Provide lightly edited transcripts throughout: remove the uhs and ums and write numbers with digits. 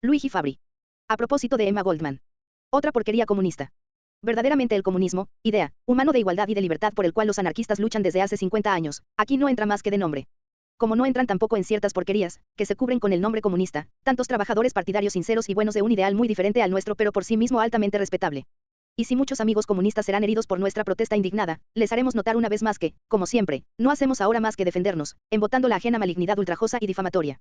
Luigi Fabri. A propósito de Emma Goldman. Otra porquería comunista. Verdaderamente el comunismo, idea, humano de igualdad y de libertad por el cual los anarquistas luchan desde hace 50 años, aquí no entra más que de nombre. Como no entran tampoco en ciertas porquerías, que se cubren con el nombre comunista, tantos trabajadores partidarios sinceros y buenos de un ideal muy diferente al nuestro pero por sí mismo altamente respetable. Y si muchos amigos comunistas serán heridos por nuestra protesta indignada, les haremos notar una vez más que, como siempre, no hacemos ahora más que defendernos, embotando la ajena malignidad ultrajosa y difamatoria.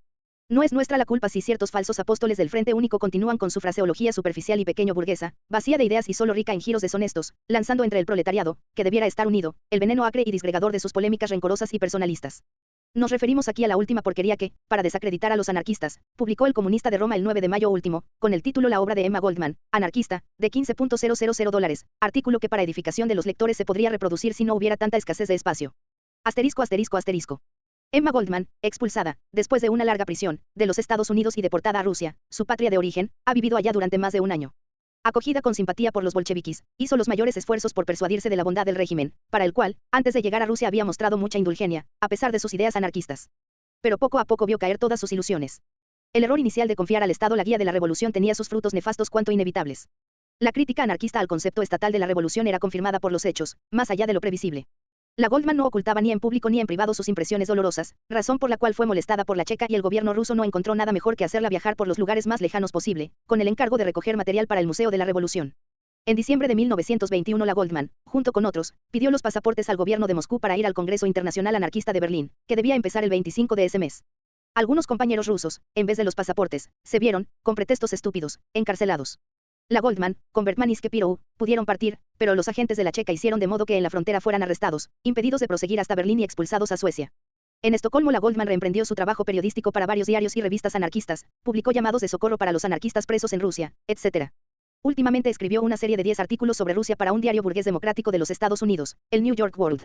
No es nuestra la culpa si ciertos falsos apóstoles del Frente Único continúan con su fraseología superficial y pequeño burguesa, vacía de ideas y solo rica en giros deshonestos, lanzando entre el proletariado, que debiera estar unido, el veneno acre y disgregador de sus polémicas rencorosas y personalistas. Nos referimos aquí a la última porquería que, para desacreditar a los anarquistas, publicó el Comunista de Roma el 9 de mayo último, con el título La obra de Emma Goldman, anarquista, de $15,000, artículo que para edificación de los lectores se podría reproducir si no hubiera tanta escasez de espacio. Asterisco asterisco asterisco. Emma Goldman, expulsada, después de una larga prisión, de los Estados Unidos y deportada a Rusia, su patria de origen, ha vivido allá durante más de un año. Acogida con simpatía por los bolcheviquis, hizo los mayores esfuerzos por persuadirse de la bondad del régimen, para el cual, antes de llegar a Rusia había mostrado mucha indulgencia, a pesar de sus ideas anarquistas. Pero poco a poco vio caer todas sus ilusiones. El error inicial de confiar al Estado la guía de la revolución tenía sus frutos nefastos cuanto inevitables. La crítica anarquista al concepto estatal de la revolución era confirmada por los hechos, más allá de lo previsible. La Goldman no ocultaba ni en público ni en privado sus impresiones dolorosas, razón por la cual fue molestada por la Checa y el gobierno ruso no encontró nada mejor que hacerla viajar por los lugares más lejanos posible, con el encargo de recoger material para el Museo de la Revolución. En diciembre de 1921 la Goldman, junto con otros, pidió los pasaportes al gobierno de Moscú para ir al Congreso Internacional Anarquista de Berlín, que debía empezar el 25 de ese mes. Algunos compañeros rusos, en vez de los pasaportes, se vieron, con pretextos estúpidos, encarcelados. La Goldman, con Bertman y Skepirou, pudieron partir, pero los agentes de la Checa hicieron de modo que en la frontera fueran arrestados, impedidos de proseguir hasta Berlín y expulsados a Suecia. En Estocolmo la Goldman reemprendió su trabajo periodístico para varios diarios y revistas anarquistas, publicó llamados de socorro para los anarquistas presos en Rusia, etc. Últimamente escribió una serie de 10 artículos sobre Rusia para un diario burgués democrático de los Estados Unidos, el New York World.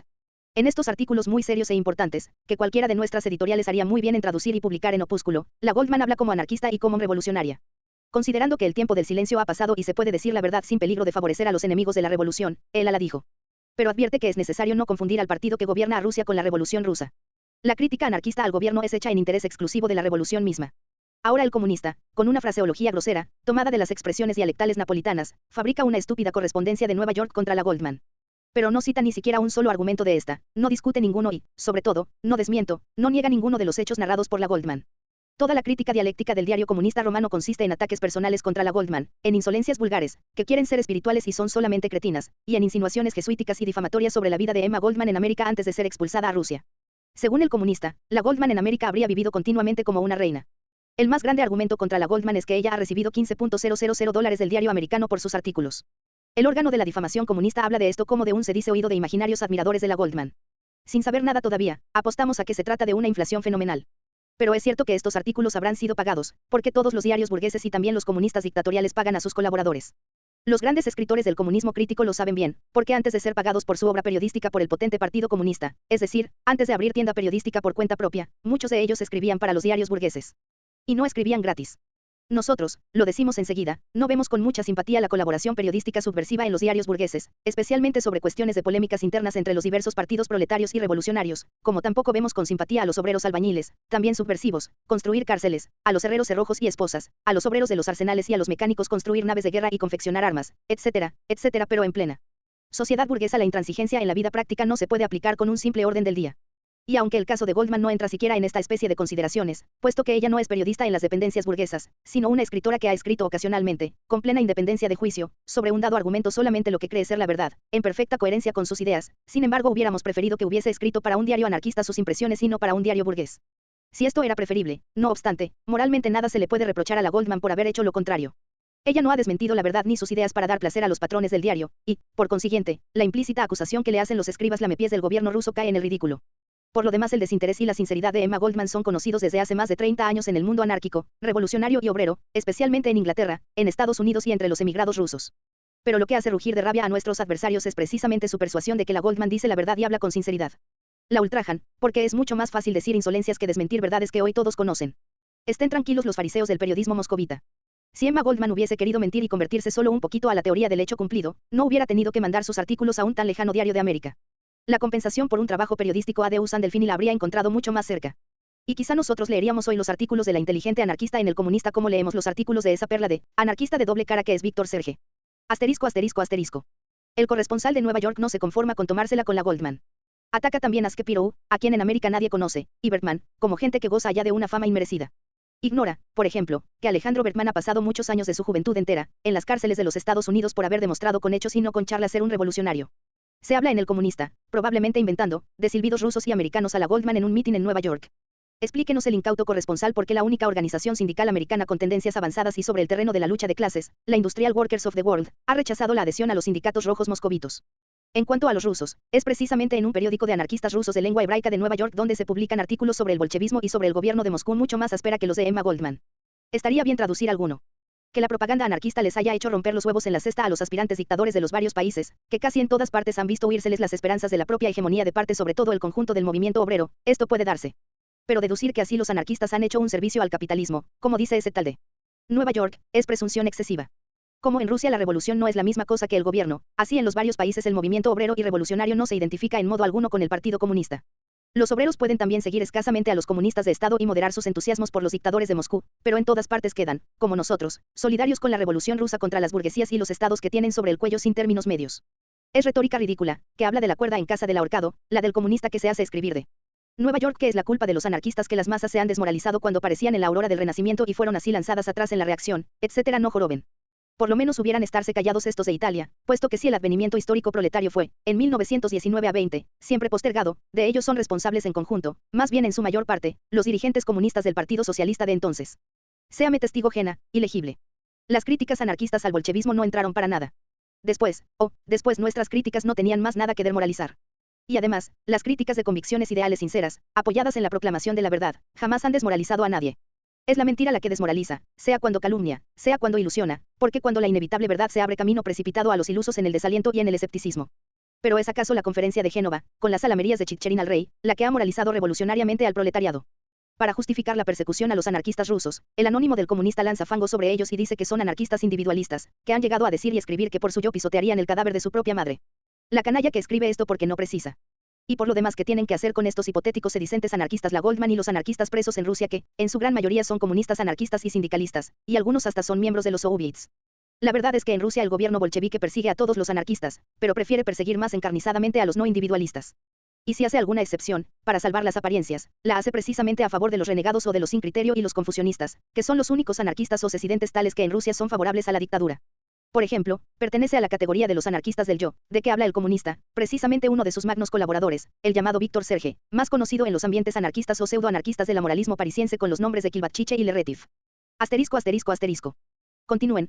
En estos artículos muy serios e importantes, que cualquiera de nuestras editoriales haría muy bien en traducir y publicar en opúsculo, la Goldman habla como anarquista y como revolucionaria. Considerando que el tiempo del silencio ha pasado y se puede decir la verdad sin peligro de favorecer a los enemigos de la revolución, él la dijo. Pero advierte que es necesario no confundir al partido que gobierna a Rusia con la revolución rusa. La crítica anarquista al gobierno es hecha en interés exclusivo de la revolución misma. Ahora el comunista, con una fraseología grosera, tomada de las expresiones dialectales napolitanas, fabrica una estúpida correspondencia de Nueva York contra la Goldman. Pero no cita ni siquiera un solo argumento de esta, no discute ninguno y, sobre todo, no desmiento, no niega ninguno de los hechos narrados por la Goldman. Toda la crítica dialéctica del diario comunista romano consiste en ataques personales contra la Goldman, en insolencias vulgares, que quieren ser espirituales y son solamente cretinas, y en insinuaciones jesuíticas y difamatorias sobre la vida de Emma Goldman en América antes de ser expulsada a Rusia. Según el comunista, la Goldman en América habría vivido continuamente como una reina. El más grande argumento contra la Goldman es que ella ha recibido $15,000 del diario americano por sus artículos. El órgano de la difamación comunista habla de esto como de un se dice oído de imaginarios admiradores de la Goldman. Sin saber nada todavía, apostamos a que se trata de una inflación fenomenal. Pero es cierto que estos artículos habrán sido pagados, porque todos los diarios burgueses y también los comunistas dictatoriales pagan a sus colaboradores. Los grandes escritores del comunismo crítico lo saben bien, porque antes de ser pagados por su obra periodística por el potente Partido Comunista, es decir, antes de abrir tienda periodística por cuenta propia, muchos de ellos escribían para los diarios burgueses. Y no escribían gratis. Nosotros, lo decimos enseguida, no vemos con mucha simpatía la colaboración periodística subversiva en los diarios burgueses, especialmente sobre cuestiones de polémicas internas entre los diversos partidos proletarios y revolucionarios, como tampoco vemos con simpatía a los obreros albañiles, también subversivos, construir cárceles, a los herreros cerrojos y esposas, a los obreros de los arsenales y a los mecánicos construir naves de guerra y confeccionar armas, etcétera, etcétera, pero en plena sociedad burguesa la intransigencia en la vida práctica no se puede aplicar con un simple orden del día. Y aunque el caso de Goldman no entra siquiera en esta especie de consideraciones, puesto que ella no es periodista en las dependencias burguesas, sino una escritora que ha escrito ocasionalmente, con plena independencia de juicio, sobre un dado argumento solamente lo que cree ser la verdad, en perfecta coherencia con sus ideas, sin embargo hubiéramos preferido que hubiese escrito para un diario anarquista sus impresiones y no para un diario burgués. Si esto era preferible, no obstante, moralmente nada se le puede reprochar a la Goldman por haber hecho lo contrario. Ella no ha desmentido la verdad ni sus ideas para dar placer a los patrones del diario, y, por consiguiente, la implícita acusación que le hacen los escribas lamepiés del gobierno ruso cae en el ridículo. Por lo demás el desinterés y la sinceridad de Emma Goldman son conocidos desde hace más de 30 años en el mundo anárquico, revolucionario y obrero, especialmente en Inglaterra, en Estados Unidos y entre los emigrados rusos. Pero lo que hace rugir de rabia a nuestros adversarios es precisamente su persuasión de que la Goldman dice la verdad y habla con sinceridad. La ultrajan, porque es mucho más fácil decir insolencias que desmentir verdades que hoy todos conocen. Estén tranquilos los fariseos del periodismo moscovita. Si Emma Goldman hubiese querido mentir y convertirse solo un poquito a la teoría del hecho cumplido, no hubiera tenido que mandar sus artículos a un tan lejano diario de América. La compensación por un trabajo periodístico a Deus and Delfini la habría encontrado mucho más cerca. Y quizá nosotros leeríamos hoy los artículos de la inteligente anarquista en El Comunista como leemos los artículos de esa perla de anarquista de doble cara que es Víctor Serge. Asterisco asterisco asterisco. El corresponsal de Nueva York no se conforma con tomársela con la Goldman. Ataca también a Shapiro, a quien en América nadie conoce, y Bergman, como gente que goza allá de una fama inmerecida. Ignora, por ejemplo, que Alejandro Bergman ha pasado muchos años de su juventud entera, en las cárceles de los Estados Unidos por haber demostrado con hechos y no con charlas ser un revolucionario. Se habla en El Comunista, probablemente inventando, de silbidos rusos y americanos a la Goldman en un mitin en Nueva York. Explíquenos el incauto corresponsal por qué la única organización sindical americana con tendencias avanzadas y sobre el terreno de la lucha de clases, la Industrial Workers of the World, ha rechazado la adhesión a los sindicatos rojos moscovitos. En cuanto a los rusos, es precisamente en un periódico de anarquistas rusos de lengua hebraica de Nueva York donde se publican artículos sobre el bolchevismo y sobre el gobierno de Moscú mucho más áspera que los de Emma Goldman. Estaría bien traducir alguno. Que la propaganda anarquista les haya hecho romper los huevos en la cesta a los aspirantes dictadores de los varios países, que casi en todas partes han visto huírseles las esperanzas de la propia hegemonía de parte sobre todo el conjunto del movimiento obrero, esto puede darse. Pero deducir que así los anarquistas han hecho un servicio al capitalismo, como dice ese tal de Nueva York, es presunción excesiva. Como en Rusia la revolución no es la misma cosa que el gobierno, así en los varios países el movimiento obrero y revolucionario no se identifica en modo alguno con el Partido Comunista. Los obreros pueden también seguir escasamente a los comunistas de Estado y moderar sus entusiasmos por los dictadores de Moscú, pero en todas partes quedan, como nosotros, solidarios con la revolución rusa contra las burguesías y los estados que tienen sobre el cuello sin términos medios. Es retórica ridícula, que habla de la cuerda en casa del ahorcado, la del comunista que se hace escribir de Nueva York que es la culpa de los anarquistas que las masas se han desmoralizado cuando parecían en la aurora del Renacimiento y fueron así lanzadas atrás en la reacción, etcétera. No joroben. Por lo menos hubieran estarse callados estos de Italia, puesto que si el advenimiento histórico proletario fue, en 1919 a 20, siempre postergado, de ellos son responsables en conjunto, más bien en su mayor parte, los dirigentes comunistas del Partido Socialista de entonces. Séame testigo Jena, ilegible. Las críticas anarquistas al bolchevismo no entraron para nada. Después nuestras críticas no tenían más nada que demoralizar. Y además, las críticas de convicciones ideales sinceras, apoyadas en la proclamación de la verdad, jamás han desmoralizado a nadie. Es la mentira la que desmoraliza, sea cuando calumnia, sea cuando ilusiona, porque cuando la inevitable verdad se abre camino precipitado a los ilusos en el desaliento y en el escepticismo. Pero ¿es acaso la conferencia de Génova, con las salamerías de Chicherin al rey, la que ha moralizado revolucionariamente al proletariado? Para justificar la persecución a los anarquistas rusos, el anónimo del comunista lanza fango sobre ellos y dice que son anarquistas individualistas, que han llegado a decir y escribir que por suyo pisotearían el cadáver de su propia madre. La canalla que escribe esto porque no precisa. Y por lo demás que tienen que hacer con estos hipotéticos sedicentes anarquistas la Goldman y los anarquistas presos en Rusia que, en su gran mayoría son comunistas anarquistas y sindicalistas, y algunos hasta son miembros de los soviets. La verdad es que en Rusia el gobierno bolchevique persigue a todos los anarquistas, pero prefiere perseguir más encarnizadamente a los no individualistas. Y si hace alguna excepción, para salvar las apariencias, la hace precisamente a favor de los renegados o de los sin criterio y los confusionistas, que son los únicos anarquistas o sesidentes tales que en Rusia son favorables a la dictadura. Por ejemplo, pertenece a la categoría de los anarquistas del yo, de que habla el comunista, precisamente uno de sus magnos colaboradores, el llamado Víctor Serge, más conocido en los ambientes anarquistas o pseudoanarquistas del amoralismo parisiense con los nombres de Kilbatchiche y Leretif. Asterisco asterisco asterisco. Continúen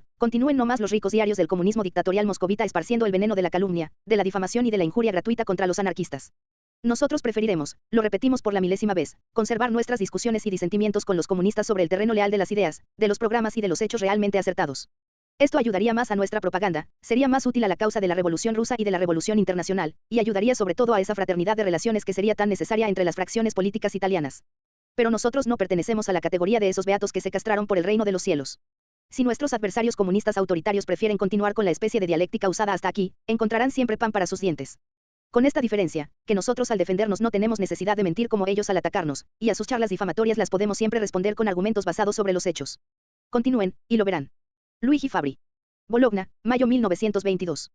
no más los ricos diarios del comunismo dictatorial moscovita esparciendo el veneno de la calumnia, de la difamación y de la injuria gratuita contra los anarquistas. Nosotros preferiremos, lo repetimos por la milésima vez, conservar nuestras discusiones y disentimientos con los comunistas sobre el terreno leal de las ideas, de los programas y de los hechos realmente acertados. Esto ayudaría más a nuestra propaganda, sería más útil a la causa de la Revolución Rusa y de la Revolución Internacional, y ayudaría sobre todo a esa fraternidad de relaciones que sería tan necesaria entre las fracciones políticas italianas. Pero nosotros no pertenecemos a la categoría de esos beatos que se castraron por el reino de los cielos. Si nuestros adversarios comunistas autoritarios prefieren continuar con la especie de dialéctica usada hasta aquí, encontrarán siempre pan para sus dientes. Con esta diferencia, que nosotros al defendernos no tenemos necesidad de mentir como ellos al atacarnos, y a sus charlas difamatorias las podemos siempre responder con argumentos basados sobre los hechos. Continúen, y lo verán. Luigi Fabri. Bologna, mayo 1922.